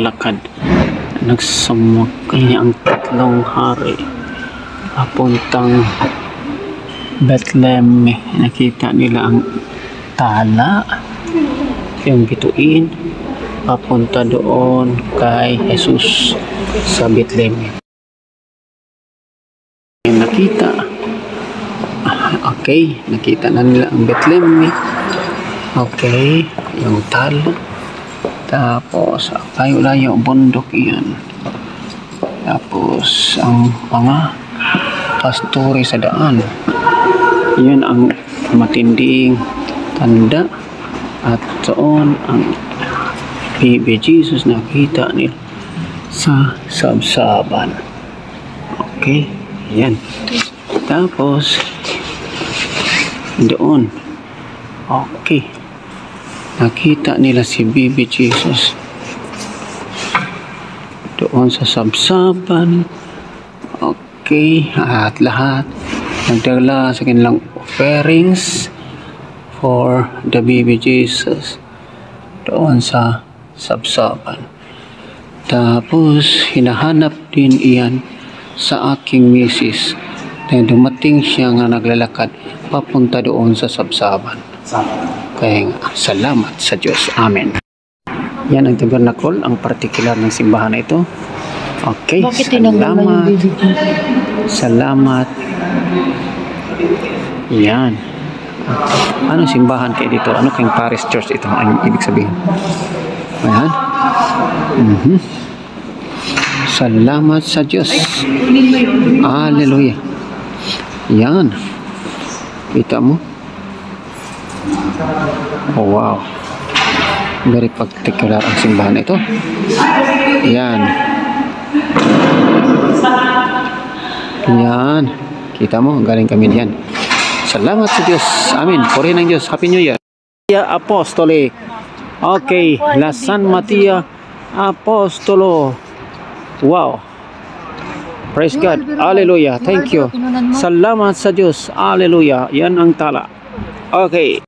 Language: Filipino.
lakad. Nagsumakay ang tatlong hari papuntang Bethlehem. Nakita nila ang tala, yung bituin papunta doon kay Jesus sa Bethlehem. Nakita, okay, nakita na nila ang Bethlehem. Okay, yung tala. Tapos, layo-layo bundok iyan. Tapos, ang mga pastore sa daan. Yan ang matinding tanda. At doon, ang baby Jesus nakita nila sa sabsaban. Okay, yan. Tapos, doon. Okay. Nakita nila si baby Jesus doon sa sabsaban. Okay, at lahat nagdala sa kanilang offerings for the baby Jesus doon sa sabsaban. Tapos hinahanap din iyan sa aking misis na dumating siya nga naglalakad papunta doon sa sabsaban. Kaya salamat sa Diyos. Amen. Yan ang tabernacle, ang particular ng simbahan na ito. Okay, salamat. Salamat. Yan. Ano simbahan kayo dito? Ano kayong parish church ito? Ang ibig sabihin? Ayan. Salamat sa Diyos. Hallelujah. Yan. Kita mo? Oh, wow. Very particular ang simbahan ito. Yan. Yan. Kita mo, galing kami diyan. Salamat sa Diyos. Amen. Purihin ng Diyos. Happy New Year. Apostoli. Okay. La San Matia Apostolo. Wow. Praise God. Hallelujah. Thank you. Salamat sa Diyos. Hallelujah. Yan ang tala. Okay.